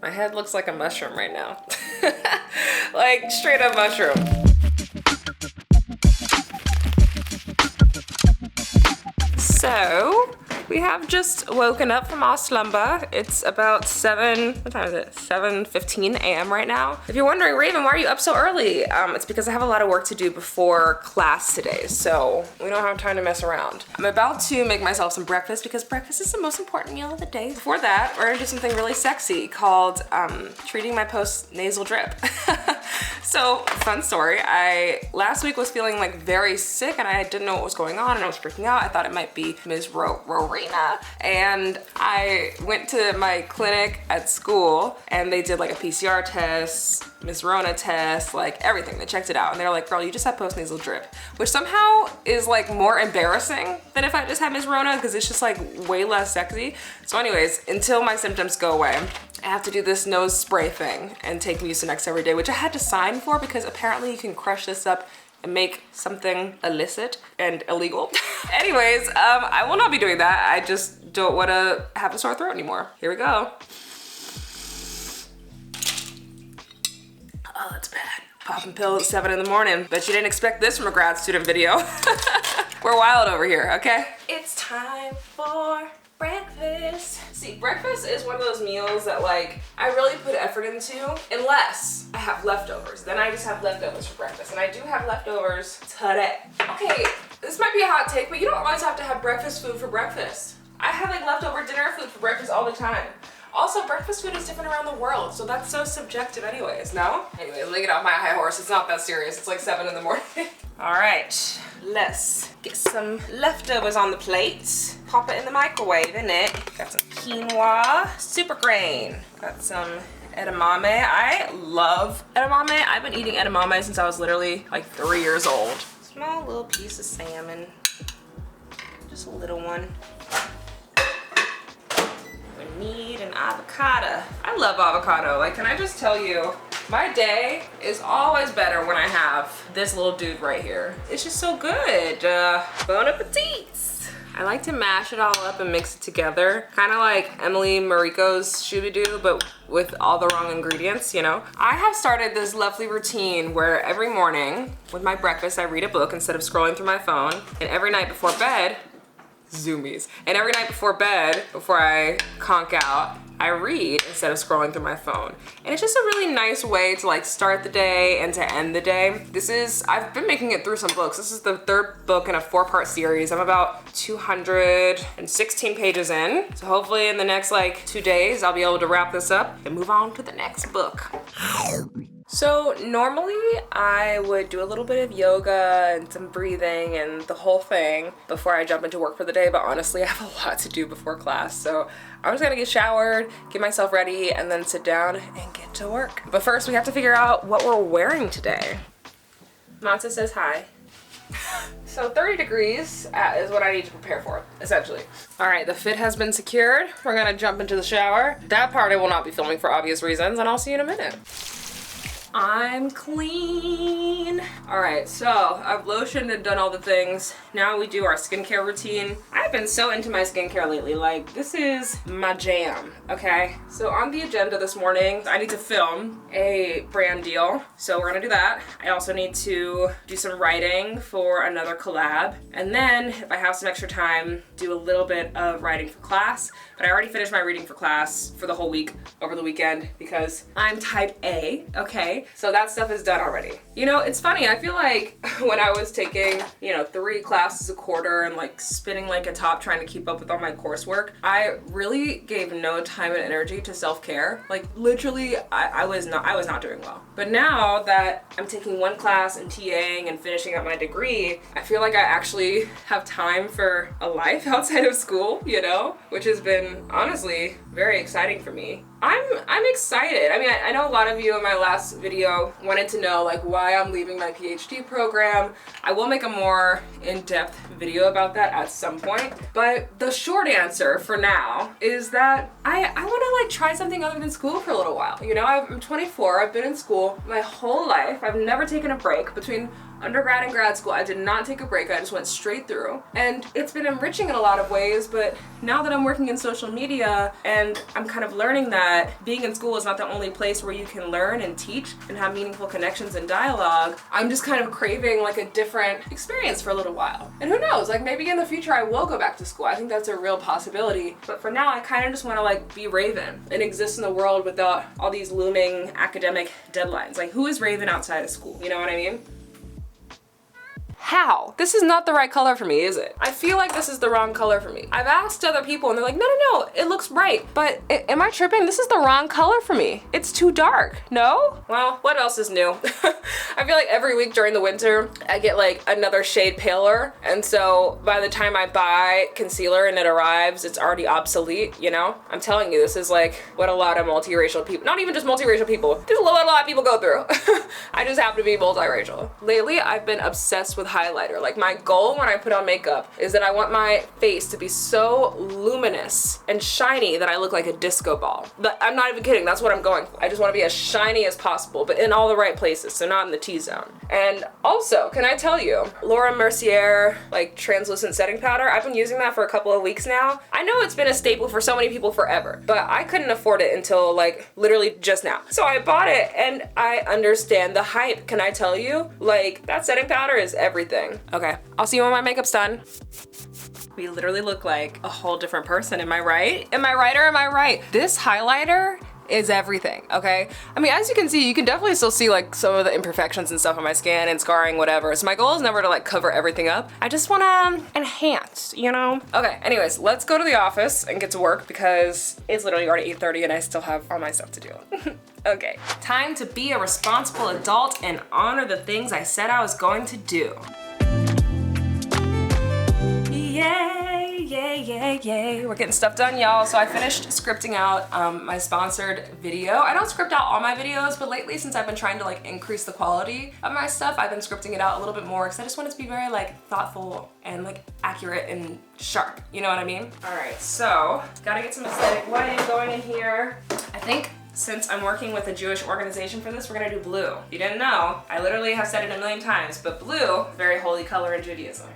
My head looks like a mushroom right now. Like straight up mushroom. So, we have just woken up from our slumber. It's about what time is it? 7:15 a.m. right now. If you're wondering, Raven, why are you up so early? It's because I have a lot of work to do before class today, so we don't have time to mess around. I'm about to make myself some breakfast because breakfast is the most important meal of the day. Before that, we're gonna do something really sexy called treating my post-nasal drip. So, fun story, I last week was feeling like very sick and I didn't know what was going on and I was freaking out. I thought it might be Ms. Rowena. And I went to my clinic at school and they did like a PCR test, Ms. Rona test, like everything. They checked it out and they're like, girl, you just have post-nasal drip, which somehow is like more embarrassing than if I just had Ms. Rona because it's just like way less sexy. So anyways, until my symptoms go away, I have to do this nose spray thing and take Mucinex every day, which I had to sign for because apparently you can crush this up and make something illicit and illegal. Anyways, I will not be doing that. I just don't want to have a sore throat anymore. Here we go. Oh, that's bad. Popping pills at 7 in the morning. Bet you didn't expect this from a grad student video. We're wild over here, okay? It's time for breakfast. See, breakfast is one of those meals that like I really put effort into unless I have leftovers. Then I just have leftovers for breakfast. And I do have leftovers today. Okay, this might be a hot take, but you don't always have to have breakfast food for breakfast. I have like leftover dinner food for breakfast all the time. Also, breakfast food is different around the world, so that's so subjective anyways, no? Anyway, let me get off my high horse. It's not that serious. It's like 7 in the morning. All right, let's get some leftovers on the plate. Pop it in the microwave, innit? Got some quinoa, super grain. Got some edamame. I love edamame. I've been eating edamame since I was literally like 3 years old. Small little piece of salmon, just a little one. We need an avocado. I love avocado. Like, can I just tell you, my day is always better when I have this little dude right here. It's just so good. Bon appetit. I like to mash it all up and mix it together. Kind of like Emily Mariko's Shooby-Doo, but with all the wrong ingredients, you know? I have started this lovely routine where every morning with my breakfast, I read a book instead of scrolling through my phone. And every night before bed, zoomies. And every night before bed, before I conk out, I read instead of scrolling through my phone. And it's just a really nice way to like start the day and to end the day. I've been making it through some books. This is the 3rd book in a 4-part series. I'm about 216 pages in. So hopefully in the next like 2 days, I'll be able to wrap this up and move on to the next book. So normally I would do a little bit of yoga and some breathing and the whole thing before I jump into work for the day, but honestly I have a lot to do before class, so I'm just gonna get showered, get myself ready, and then sit down and get to work. But first we have to figure out what we're wearing today. Matza says hi. So 30 degrees is what I need to prepare for, essentially. All right, the fit has been secured. We're gonna jump into the shower. That part I will not be filming for obvious reasons, and I'll see you in a minute. I'm clean. All right, so I've lotioned and done all the things. Now we do our skincare routine. I've been so into my skincare lately. Like, this is my jam, okay? So on the agenda this morning, I need to film a brand deal. So we're gonna do that. I also need to do some writing for another collab. And then if I have some extra time, do a little bit of writing for class. But I already finished my reading for class for the whole week over the weekend because I'm type A, okay? So that stuff is done already. You know, it's funny, I feel like when I was taking, 3 classes a quarter and like spinning like a top trying to keep up with all my coursework, I really gave no time and energy to self-care. Like literally, I was not doing well. But now that I'm taking 1 class and TAing and finishing up my degree, I feel like I actually have time for a life outside of school, which has been honestly very exciting for me. I'm excited. I mean, I know a lot of you in my last video wanted to know like why I'm leaving my PhD program. I will make a more in-depth video about that at some point. But the short answer for now is that I want to like try something other than school for a little while. I'm 24, I've been in school my whole life. I've never taken a break between undergrad and grad school, I did not take a break. I just went straight through. And it's been enriching in a lot of ways, but now that I'm working in social media and I'm kind of learning that being in school is not the only place where you can learn and teach and have meaningful connections and dialogue, I'm just kind of craving like a different experience for a little while. And who knows, like maybe in the future I will go back to school. I think that's a real possibility. But for now, I kind of just want to like be Raven and exist in the world without all these looming academic deadlines. Like, who is Raven outside of school? You know what I mean? How? This is not the right color for me, is it? I feel like this is the wrong color for me. I've asked other people and they're like, no, it looks right. But am I tripping? This is the wrong color for me. It's too dark. No? Well, what else is new? I feel like every week during the winter, I get like another shade paler. And so by the time I buy concealer and it arrives, it's already obsolete, you know? I'm telling you, this is like what a lot of multiracial people, not even just multiracial people, just what a lot of people go through. I just happen to be multiracial. Lately, I've been obsessed with highlighter. Like, my goal when I put on makeup is that I want my face to be so luminous and shiny that I look like a disco ball. But I'm not even kidding, that's what I'm going for. I just want to be as shiny as possible, but in all the right places, so not in the T-zone. And also, can I tell you, Laura Mercier, like, translucent setting powder, I've been using that for a couple of weeks now. I know it's been a staple for so many people forever, but I couldn't afford it until like literally just now. So I bought it and I understand the hype. Can I tell you? Like, that setting powder is everything. Okay, I'll see you when my makeup's done. We literally look like a whole different person. Am I right? Am I right or am I right? This highlighter is everything, okay? I mean, as you can see, you can definitely still see like some of the imperfections and stuff on my skin and scarring, whatever. So my goal is never to like cover everything up. I just wanna enhance, you know? Okay, anyways, let's go to the office and get to work because it's literally already 8:30 and I still have all my stuff to do. Okay, time to be a responsible adult and honor the things I said I was going to do. Yay. We're getting stuff done, y'all. So I finished scripting out my sponsored video. I don't script out all my videos, but lately, since I've been trying to like increase the quality of my stuff, I've been scripting it out a little bit more because I just want it to be very like thoughtful and like accurate and sharp. You know what I mean? All right, so gotta get some aesthetic lighting going in here. I think since I'm working with a Jewish organization for this, we're gonna do blue. If you didn't know, I literally have said it a million times, but blue, very holy color in Judaism.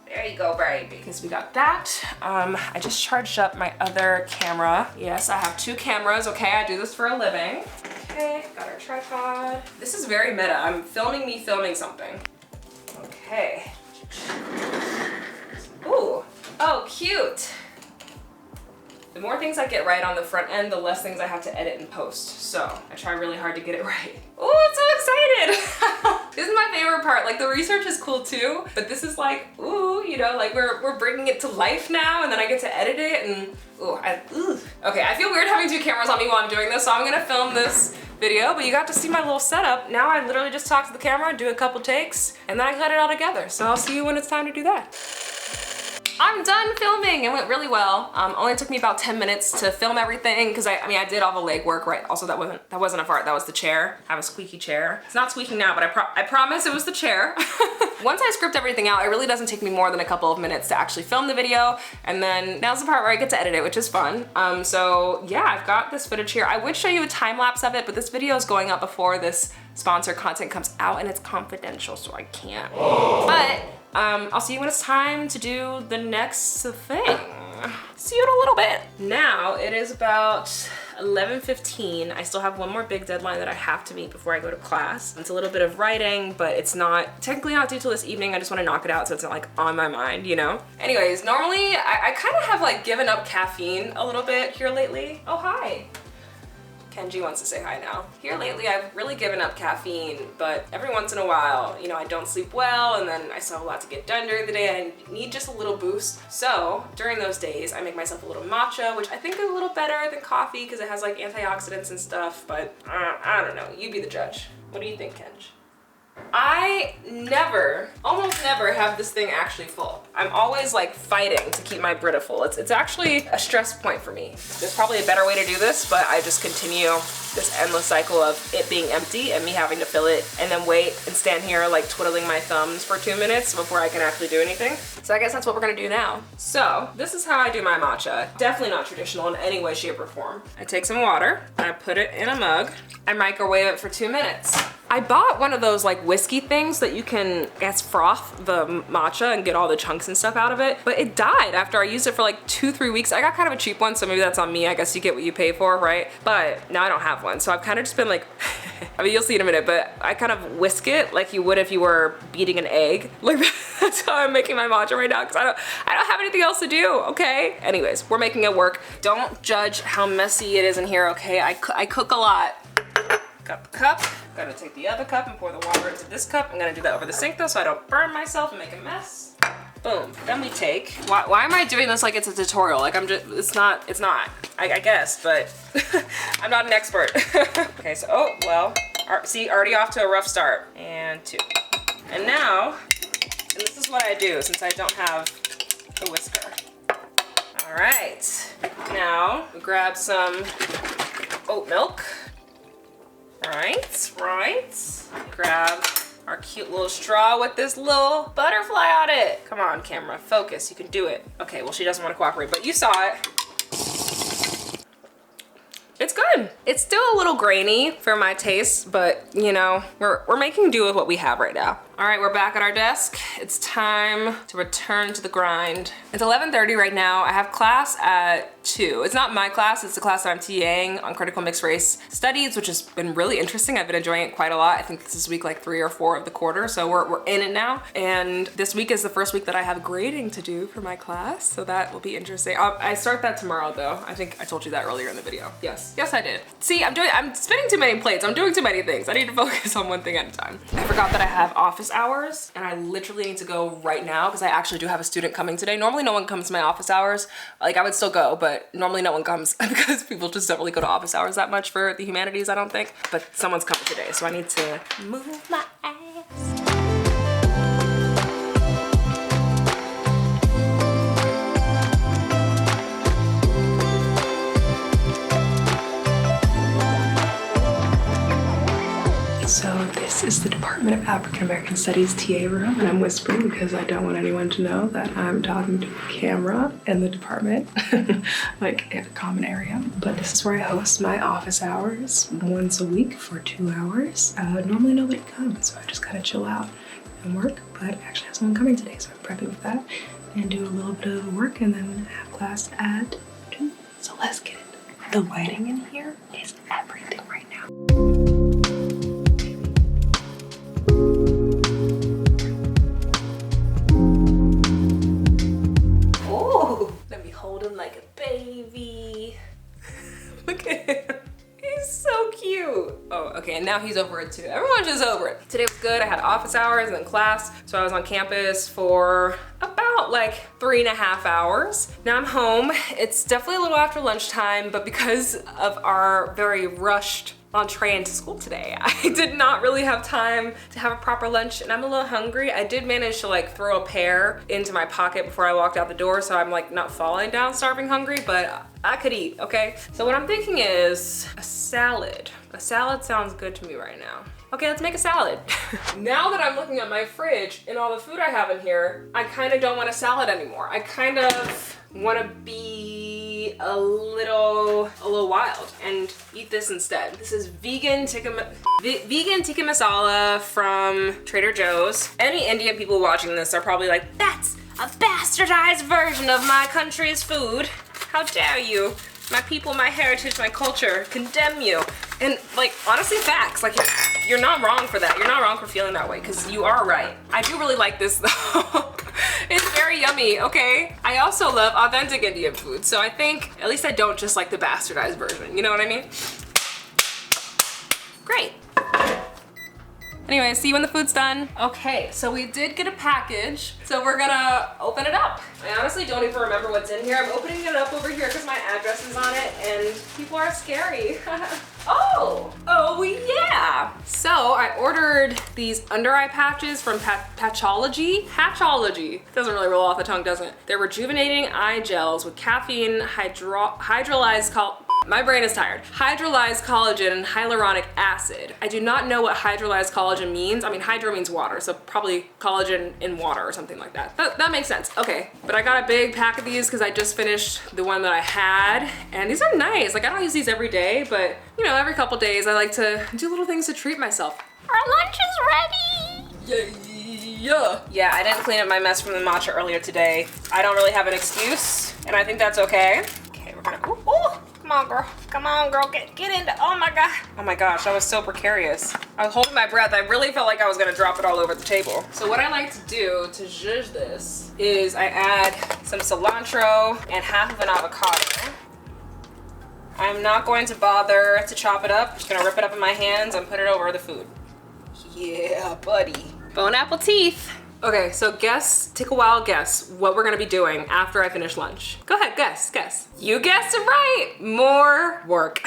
There you go, baby. Because we got that. I just charged up my other camera. Yes, I have 2 cameras, okay? I do this for a living. Okay, got our tripod. This is very meta. I'm filming me filming something. Okay. Ooh, oh, cute. The more things I get right on the front end, the less things I have to edit and post. So I try really hard to get it right. Oh, I'm so excited. This is my favorite part. Like, the research is cool too, but this is like, ooh, you know, like we're bringing it to life now, and then I get to edit it and ooh. Okay, I feel weird having 2 cameras on me while I'm doing this, so I'm gonna film this video, but you got to see my little setup. Now I literally just talk to the camera, do a couple takes, and then I cut it all together. So I'll see you when it's time to do that. I'm done filming. It went really well. Only took me about 10 minutes to film everything because I mean I did all the legwork, right? Also that wasn't a fart, that was the chair. I have a squeaky chair. It's not squeaking now, but I promise it was the chair. Once I script everything out, it really doesn't take me more than a couple of minutes to actually film the video, and then now's the part where I get to edit it, which is fun. So yeah, I've got this footage here. I would show you a time lapse of it, but this video is going up before this sponsored content comes out, and it's confidential, so I can't. But I'll see you when it's time to do the next thing. See you in a little bit. Now it is about 11:15. I still have one more big deadline that I have to meet before I go to class. It's a little bit of writing, but it's technically not due till this evening. I just want to knock it out so it's not like on my mind, you know? Anyways, normally I kind of have like given up caffeine a little bit here lately. Oh, hi. Kenji wants to say hi now. Here lately, I've really given up caffeine, but every once in a while, you know, I don't sleep well, and then I still have a lot to get done during the day. I need just a little boost. So during those days, I make myself a little matcha, which I think is a little better than coffee because it has like antioxidants and stuff, but I don't know. You be the judge. What do you think, Kenj? I almost never have this thing actually full. I'm always like fighting to keep my Brita full. It's actually a stress point for me. There's probably a better way to do this, but I just continue this endless cycle of it being empty and me having to fill it and then wait and stand here like twiddling my thumbs for 2 minutes before I can actually do anything. So I guess that's what we're gonna do now. So this is how I do my matcha. Definitely not traditional in any way, shape, or form. I take some water, I put it in a mug, I microwave it for 2 minutes. I bought one of those like whiskey things that you can, I guess, froth the matcha and get all the chunks and stuff out of it, but it died after I used it for like 2-3 weeks. I got kind of a cheap one, so maybe that's on me. I guess you get what you pay for, right? But now I don't have one, so I've kind of just been like, I mean, you'll see in a minute, but I kind of whisk it like you would if you were beating an egg. Like that's how I'm making my matcha right now, because I don't have anything else to do, okay? Anyways, we're making it work. Don't judge how messy it is in here, okay? I cook a lot. Got the cup. Gotta take the other cup and pour the water into this cup. I'm gonna do that over the sink though, so I don't burn myself and make a mess. Boom. Then we take, why am I doing this like it's a tutorial? Like I'm just, it's not, I guess, but I'm not an expert. Okay, so, oh, well, see, already off to a rough start. And 2. And now, and this is what I do since I don't have the whisker. All right, now we grab some oat milk. Right. Grab our cute little straw with this little butterfly on it. Come on, camera, focus, you can do it. Okay, well, she doesn't want to cooperate, but you saw it. It's good. It's still a little grainy for my taste, but you know, we're making do with what we have right now. All right, we're back at our desk. It's time to return to the grind. It's 11:30 right now. I have class at 2. It's not my class, it's the class that I'm TAing on critical mixed race studies, which has been really interesting. I've been enjoying it quite a lot. I think this is week like 3 or 4 of the quarter, so we're in it now. And this week is the first week that I have grading to do for my class, so that will be interesting. I start that tomorrow though. I think I told you that earlier in the video. Yes, I did. See, I'm spinning too many plates. I'm doing too many things. I need to focus on one thing at a time. I forgot that I have office hours and I literally need to go right now because I actually do have a student coming today. Normally no one comes to my office hours. Like I would still go, but normally no one comes because people just don't really go to office hours that much for the humanities, I don't think. But someone's coming today, so I need to move my ass. So this is the Department of African American Studies TA room, and I'm whispering because I don't want anyone to know that I'm talking to a camera in the department, like in a common area. But this is where I host my office hours once a week for 2 hours. Normally nobody comes, so I just kind of chill out and work, but I actually have someone coming today, so I'm prepping for that and do a little bit of work and then have class at 2. So let's get it. The lighting in here is everything right now. Like a baby. Look at him. He's so cute. Oh, okay, and now he's over it too. Everyone's just over it. Today was good. I had office hours and then class. So I was on campus for about like 3.5 hours. Now I'm home. It's definitely a little after lunchtime, but because of our very rushed entree into school today, I did not really have time to have a proper lunch and I'm a little hungry. I did manage to like throw a pear into my pocket before I walked out the door, so I'm like not falling down starving hungry, but I could eat, okay? So what I'm thinking is a salad. A salad sounds good to me right now. Okay, let's make a salad. Now that I'm looking at my fridge and all the food I have in here, I kind of don't want a salad anymore. I kind of want to be a little wild and eat this instead. This is vegan tikka masala from Trader Joe's. Any Indian people watching this are probably like, that's a bastardized version of my country's food. How dare you? My people, my heritage, my culture, condemn you. And like, honestly, facts. Like, you're not wrong for that. You're not wrong for feeling that way, because you are right. I do really like this though. It's very yummy, okay? I also love authentic Indian food, so I think at least I don't just like the bastardized version. You know what I mean? Great. Anyway, see you when the food's done. Okay, so we did get a package, so we're gonna open it up. I honestly don't even remember what's in here. I'm opening it up over here because my address is on it and people are scary. Oh yeah. So I ordered these under eye patches from Patchology. Doesn't really roll off the tongue, does it? They're rejuvenating eye gels with caffeine, hydrolyzed my brain is tired. Hydrolyzed collagen and hyaluronic acid. I do not know what hydrolyzed collagen means. I mean, hydro means water, so probably collagen in water or something like that. That makes sense. Okay, but I got a big pack of these because I just finished the one that I had, and these are nice. Like, I don't use these every day, but you know, every couple days I like to do little things to treat myself. Our lunch is ready! Yeah, I didn't clean up my mess from the matcha earlier today. I don't really have an excuse, and I think that's okay. Okay, we're gonna, ooh, come on girl. Come on girl, get into, oh my God. Oh my gosh, that was so precarious. I was holding my breath. I really felt like I was gonna drop it all over the table. So what I like to do to zhuzh this is I add some cilantro and half of an avocado. I'm not going to bother to chop it up. I'm just gonna rip it up in my hands and put it over the food. Yeah, buddy. Bon appetit. Okay, so take a wild guess what we're gonna be doing after I finish lunch. Go ahead, guess. You guessed it right, more work.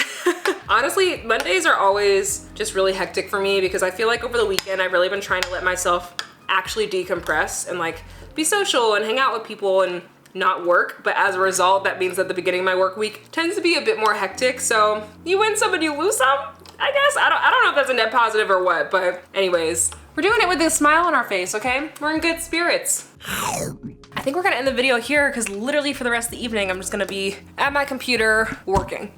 Honestly, Mondays are always just really hectic for me because I feel like over the weekend I've really been trying to let myself actually decompress and like be social and hang out with people and not work, but as a result, that means that the beginning of my work week tends to be a bit more hectic. So you win some and you lose some, I guess. I don't know if that's a net positive or what, but anyways, we're doing it with a smile on our face, okay? We're in good spirits. I think we're gonna end the video here because literally for the rest of the evening, I'm just gonna be at my computer working.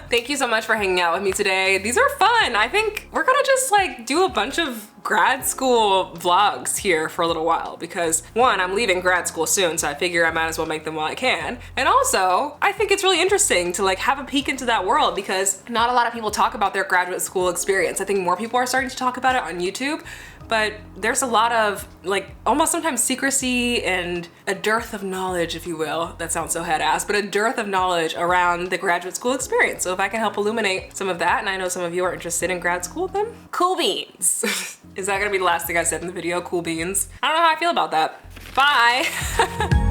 Thank you so much for hanging out with me today. These are fun. I think we're gonna just like do a bunch of grad school vlogs here for a little while because one, I'm leaving grad school soon, so I figure I might as well make them while I can. And also, I think it's really interesting to like have a peek into that world because not a lot of people talk about their graduate school experience. I think more people are starting to talk about it on YouTube, but there's a lot of like almost sometimes secrecy and a dearth of knowledge, if you will. That sounds so head ass, but a dearth of knowledge around the graduate school experience. So if I can help illuminate some of that, and I know some of you are interested in grad school, then cool beans. Is that gonna be the last thing I said in the video? Cool beans. I don't know how I feel about that. Bye.